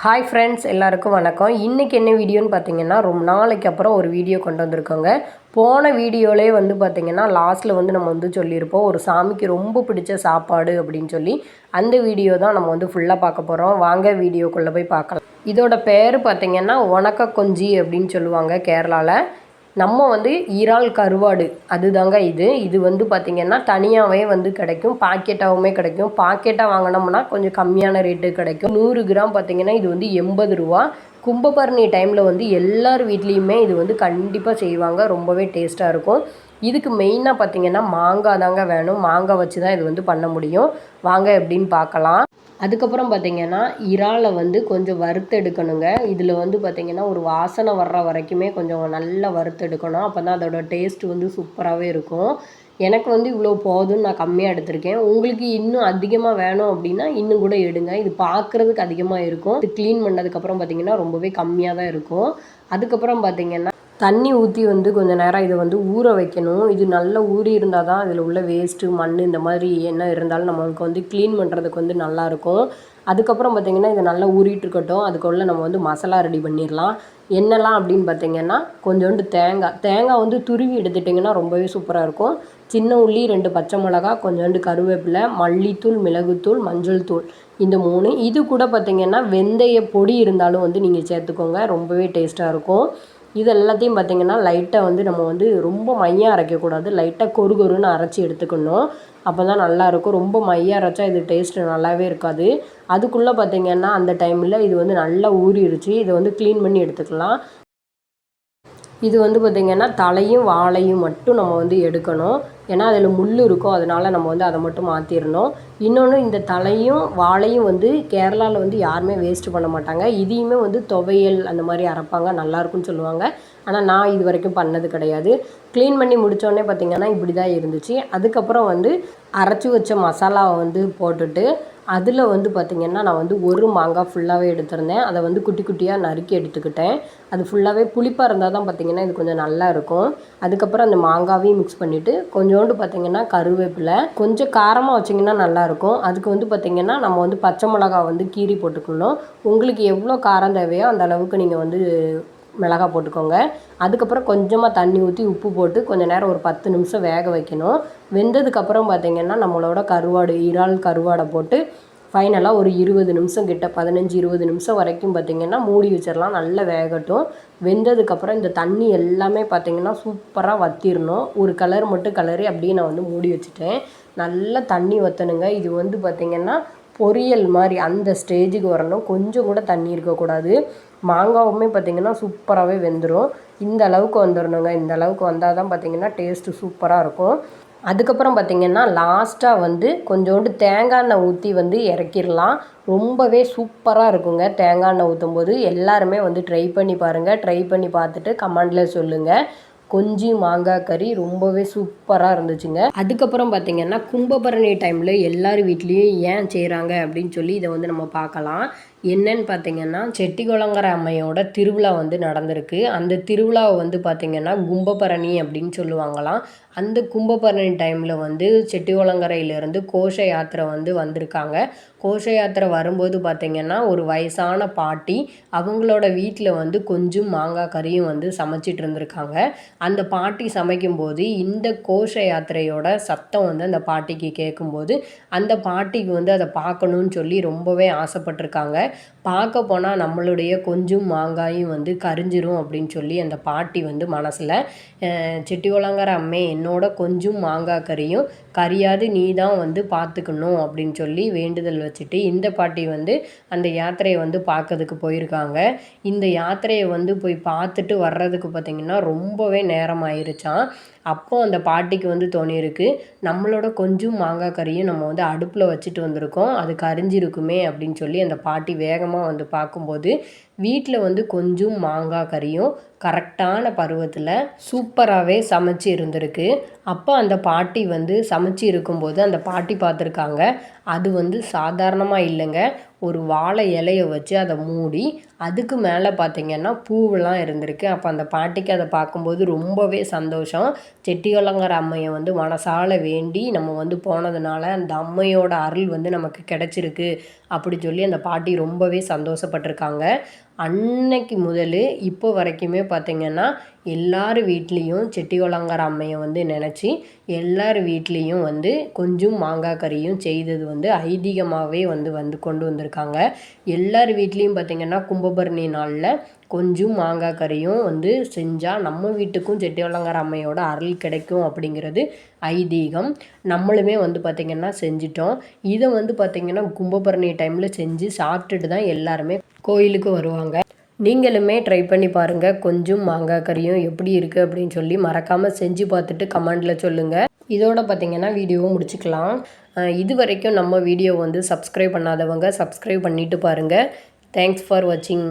Hi friends, எல்லாருக்கும் வணக்கம். இன்றைக்கி என்ன வீடியோன்னு பார்த்தீங்கன்னா, ரொம்ப நாளைக்கு அப்புறம் ஒரு வீடியோ கொண்டு வந்திருக்கோங்க. போன வீடியோலே வந்து பார்த்திங்கன்னா லாஸ்ட்டில் வந்து நம்ம வந்து சொல்லியிருப்போம், ஒரு சாமிக்கு ரொம்ப பிடிச்ச சாப்பாடு அப்படின்னு சொல்லி. அந்த வீடியோ தான் நம்ம வந்து ஃபுல்லாக பார்க்க போகிறோம். வாங்க வீடியோக்குள்ளே போய் பார்க்கலாம். இதோட பேர் பார்த்திங்கன்னா உணக்க கொஞ்சி அப்படின்னு சொல்லுவாங்க கேரளாவில். நம்ம வந்து இறால் கருவாடு அதுதாங்க இது வந்து பார்த்திங்கன்னா தனியாகவே வந்து கிடைக்கும், பாக்கெட்டாகவுமே கிடைக்கும். பாக்கெட்டாக வாங்கினோம்னா கொஞ்சம் கம்மியான ரேட்டு கிடைக்கும். 100 கிராம் பார்த்திங்கன்னா இது வந்து 80 ரூபா. கும்பபரணி டைமில் வந்து எல்லார் வீட்லேயுமே இது வந்து கண்டிப்பாக செய்வாங்க. ரொம்பவே டேஸ்ட்டாக இருக்கும். இதுக்கு மெயினாக பார்த்திங்கன்னா மாங்காய் தாங்க வேணும். மாங்காய் வச்சு தான் இது வந்து பண்ண முடியும். வாங்க எப்படின்னு பார்க்கலாம். அதுக்கப்புறம் பார்த்திங்கன்னா இறாலை வந்து கொஞ்சம் வறுத்தெடுக்கணுங்க. இதில் வந்து பார்த்திங்கன்னா ஒரு வாசனை வர்ற வரைக்குமே கொஞ்சம் நல்லா வறுத்தெடுக்கணும். அப்போ தான் அதோடய டேஸ்ட் வந்து சூப்பராகவே இருக்கும். எனக்கு வந்து இவ்வளோ போதும்னு நான் கம்மியாக எடுத்திருக்கேன். உங்களுக்கு இன்னும் அதிகமாக வேணும் அப்படின்னா இன்னும் கூட எடுங்க. இது பார்க்குறதுக்கு அதிகமாக இருக்கும். இது க்ளீன் பண்ணதுக்கப்புறம் பார்த்திங்கன்னா ரொம்பவே கம்மியாக தான் இருக்கும். அதுக்கப்புறம் பார்த்திங்கன்னா தண்ணி ஊற்றி வந்து கொஞ்சம் நேரம் இதை வந்து ஊற வைக்கணும். இது நல்லா ஊறி இருந்தால் தான் இதில் உள்ள வேஸ்ட்டு மண் இந்த மாதிரி என்ன இருந்தாலும் நம்மளுக்கு வந்து க்ளீன் பண்ணுறதுக்கு வந்து நல்லாயிருக்கும். அதுக்கப்புறம் பார்த்திங்கன்னா இதை நல்லா ஊறிட்டு இருக்கட்டும். அதுக்குள்ளே நம்ம வந்து மசாலா ரெடி பண்ணிடலாம். என்னெல்லாம் அப்படின்னு பார்த்திங்கன்னா கொஞ்சோண்டு தேங்காய் வந்து துருவி எடுத்துட்டிங்கன்னா ரொம்பவே சூப்பராக இருக்கும். சின்ன உள்ளி, 2 பச்சை மிளகா, கொஞ்சோண்டு கருவேப்பிலை, மல்லித்தூள், மிளகுத்தூள், மஞ்சள் தூள், இந்த 3. இது கூட பார்த்திங்கன்னா வெந்தய பொடி இருந்தாலும் வந்து நீங்கள் சேர்த்துக்கோங்க. ரொம்பவே டேஸ்ட்டாக இருக்கும். இது எல்லாத்தையும் பார்த்திங்கன்னா லைட்டாக வந்து நம்ம வந்து ரொம்ப மையாக அரைக்கக்கூடாது. லைட்டாக கொருன்னு அரைச்சி எடுத்துக்கணும். அப்போ தான் நல்லாயிருக்கும். ரொம்ப மையாக அரைச்சா இது டேஸ்ட்டு நல்லாவே இருக்காது. அதுக்குள்ளே பார்த்திங்கன்னா அந்த டைமில் இது வந்து நல்லா ஊறிடுச்சு. இதை வந்து க்ளீன் பண்ணி எடுத்துக்கலாம். இது வந்து பார்த்திங்கன்னா தலையும் வாழையும் மட்டும் நம்ம வந்து எடுக்கணும். ஏன்னா அதில் முள் இருக்கும். அதனால் நம்ம வந்து அதை மட்டும் மாற்றிடணும். இன்னொன்று, இந்த தலையும் வாழையும் வந்து கேரளாவில் வந்து யாருமே வேஸ்ட்டு பண்ண மாட்டாங்க. இதையுமே வந்து துவையல் அந்த மாதிரி அரைப்பாங்க, நல்லாயிருக்குன்னு சொல்லுவாங்க. ஆனால் நான் இது வரைக்கும் பண்ணது கிடையாது. க்ளீன் பண்ணி முடித்தோடனே பார்த்திங்கன்னா இப்படி தான் இருந்துச்சு. அதுக்கப்புறம் வந்து அரைச்சி வச்ச மசாலாவை வந்து போட்டுட்டு அதில் வந்து பார்த்திங்கன்னா நான் வந்து ஒரு மாங்காய் ஃபுல்லாகவே எடுத்திருந்தேன். அதை வந்து குட்டி குட்டியாக நறுக்கி எடுத்துக்கிட்டேன். அது ஃபுல்லாகவே புளிப்பாக இருந்தால் தான் பார்த்திங்கன்னா இது கொஞ்சம் நல்லா இருக்கும். அதுக்கப்புறம் அந்த மாங்காவையும் மிக்ஸ் பண்ணிவிட்டு கொஞ்சோண்டு பார்த்திங்கன்னா கருவேப்பிலை, கொஞ்சம் காரமாக வச்சிங்கன்னா நல்லாயிருக்கும். அதுக்கு வந்து பார்த்திங்கன்னா நம்ம வந்து பச்சை மிளகா வந்து கீறி போட்டுக்கணும். உங்களுக்கு எவ்வளோ காரம் தேவையோ அந்த அளவுக்கு நீங்கள் வந்து மிளகா போட்டுக்கோங்க. அதுக்கப்புறம் கொஞ்சமாக தண்ணி ஊற்றி உப்பு போட்டு கொஞ்சம் நேரம் ஒரு 10 நிமிஷம் வேக வைக்கணும். வெந்ததுக்கப்புறம் பார்த்திங்கன்னா நம்மளோட இறால் கருவாடை போட்டு ஃபைனலாக ஒரு 20 நிமிஷம் கிட்ட 15-20 நிமிஷம் வரைக்கும் பார்த்திங்கன்னா மூடி வச்சிடலாம். நல்லா வேகட்டும். வெந்ததுக்கப்புறம் இந்த தண்ணி எல்லாமே பார்த்திங்கன்னா சூப்பராக வற்றிடணும். ஒரு கலர் மட்டும் கலரி அப்படியே நான் வந்து மூடி வச்சுட்டேன். நல்லா தண்ணி வற்றணுங்க. இது வந்து பார்த்திங்கன்னா பொரியல் மாதிரி அந்த ஸ்டேஜுக்கு வரணும். கொஞ்சம் கூட தண்ணி இருக்கக்கூடாது. மாங்காவுமே பார்த்திங்கன்னா சூப்பராகவே வெந்துடும். இந்த அளவுக்கு வந்துடணுங்க. இந்த அளவுக்கு வந்தால் தான் பார்த்திங்கன்னா டேஸ்ட்டு சூப்பராக இருக்கும். அதுக்கப்புறம் பார்த்திங்கன்னா லாஸ்ட்டாக வந்து கொஞ்சோண்டு தேங்காய் எண்ணெய் ஊற்றி வந்து இறக்கிடலாம். ரொம்பவே சூப்பராக இருக்குங்க. தேங்காய் எண்ணெய் ஊற்றும்போது எல்லாருமே வந்து ட்ரை பண்ணி பாருங்கள். ட்ரை பண்ணி பார்த்துட்டு கமெண்டில் சொல்லுங்கள். கொஞ்சி மாங்காய் கறி ரொம்பவே சூப்பராக இருந்துச்சுங்க. அதுக்கப்புறம் பார்த்திங்கன்னா கும்பபரணி டைமில் எல்லார் வீட்லேயும் ஏன் செய்கிறாங்க அப்படின்னு சொல்லி இதை வந்து நம்ம பார்க்கலாம். என்னன்னு பார்த்திங்கன்னா செட்டிகுளங்கரை அம்மையோட திருவிழா வந்து நடந்திருக்கு. அந்த திருவிழாவை வந்து பார்த்திங்கன்னா கும்பபரணி அப்படின்னு சொல்லுவாங்களாம். அந்த கும்பபரணி டைமில் வந்து செட்டிகுளங்கரையிலேருந்து கோஷ யாத்திரை வந்து வந்திருக்காங்க. கோஷ யாத்திரை வரும்போது பார்த்திங்கன்னா ஒரு வயசான பாட்டி அவங்களோட வீட்டில் வந்து கொஞ்சம் மாங்காய் கறியும் வந்து சமைச்சிட்டு இருந்திருக்காங்க. அந்த பாட்டி சமைக்கும்போது இந்த கோஷ யாத்திரையோட சத்தம் வந்து அந்த பாட்டிக்கு கேட்கும்போது அந்த பாட்டிக்கு வந்து அதை பார்க்கணுன்னு சொல்லி ரொம்பவே ஆசைப்பட்டிருக்காங்க. பார்க்க போனால் நம்மளுடைய கொஞ்சம் மாங்காயும் வந்து கரிஞ்சிரும் அப்படின்னு சொல்லி அந்த பாட்டி வந்து மனசில் செட்டிகுளங்கர அம்மே என்னோட கொஞ்சம் மாங்காய் கறியும் கரியாது நீ தான் வந்து பார்த்துக்கணும் அப்படின்னு சொல்லி வேண்டுதல் வச்சுட்டு இந்த பாட்டி வந்து அந்த யாத்திரையை வந்து பார்க்கறதுக்கு போயிருக்காங்க. இந்த யாத்திரையை வந்து போய் பார்த்துட்டு வர்றதுக்கு பார்த்திங்கன்னா ரொம்பவே நேரம் ஆயிருச்சான். அப்போ அந்த பாட்டிக்கு வந்து தோணியிருக்கு, நம்மளோட கொஞ்சம் மாங்காய் கறியும் நம்ம வந்து அடுப்பில் வச்சுட்டு வந்திருக்கோம், அது கரிஞ்சிருக்குமே அப்படின்னு சொல்லி அந்த பாட்டி வேகமாக வந்து பார்க்கும்போது வீட்டில் வந்து கொஞ்சம் மாங்காய் கறியும் கரெக்டான பருவத்தில் சூப்பராகவே சமைச்சு இருந்திருக்கு. அப்போ அந்த பாட்டி வந்து சமைச்சு இருக்கும்போது அந்த பாட்டி பார்த்துருக்காங்க. அது வந்து சாதாரணமாக இல்லைங்க, ஒரு வாழை இலையை வச்சு அதை மூடி அதுக்கு மேலே பார்த்திங்கன்னா பூவெல்லாம் இருந்திருக்கு. அப்போ அந்த பாட்டிக்கு அதை பார்க்கும்போது ரொம்பவே சந்தோஷம். செட்டிகுளங்கர அம்மையை வந்து மனசால வேண்டி நம்ம வந்து போனதுனால அந்த அம்மையோட அருள் வந்து நமக்கு கிடச்சிருக்கு அப்படி சொல்லி அந்த பாட்டி ரொம்பவே சந்தோஷப்பட்டிருக்காங்க. அன்னைக்கு முதல் இப்போ வரைக்குமே பார்த்திங்கன்னா எல்லார் வீட்லேயும் செட்டிகுளங்கர அம்மையை வந்து நினச்சி எல்லார் வீட்லேயும் வந்து கொஞ்சம் மாங்காய் கறியும் செய்தது வந்து ஐதீகமாகவே வந்து கொண்டு வந்திருக்காங்க. எல்லார் வீட்லேயும் பார்த்திங்கன்னா கும்பபரணி நாளில் கொஞ்சம் மாங்காய் கறியும் வந்து செஞ்சால் நம்ம வீட்டுக்கும் செட்டிகுளங்கர அம்மையோட அருள் கிடைக்கும் அப்படிங்கிறது ஐதீகம். நம்மளுமே வந்து பார்த்திங்கன்னா செஞ்சிட்டோம். இதை வந்து பார்த்திங்கன்னா கும்பபரணி டைமில் செஞ்சு சாப்பிட்டுட்டு தான் எல்லாருமே கோயிலுக்கு வருவாங்க. நீங்களுமே ட்ரை பண்ணி பாருங்கள். கொஞ்சம் மாங்காய் கறியும் எப்படி இருக்குது அப்படின்னு சொல்லி மறக்காமல் செஞ்சு பார்த்துட்டு கமெண்டில் சொல்லுங்கள். இதோட பார்த்திங்கன்னா வீடியோவை முடிச்சுக்கலாம். இது வரைக்கும் நம்ம வீடியோ வந்து சப்ஸ்கிரைப் பண்ணாதவங்க சப்ஸ்கிரைப் பண்ணிவிட்டு பாருங்கள். தேங்க்ஸ் ஃபார் வாட்சிங்.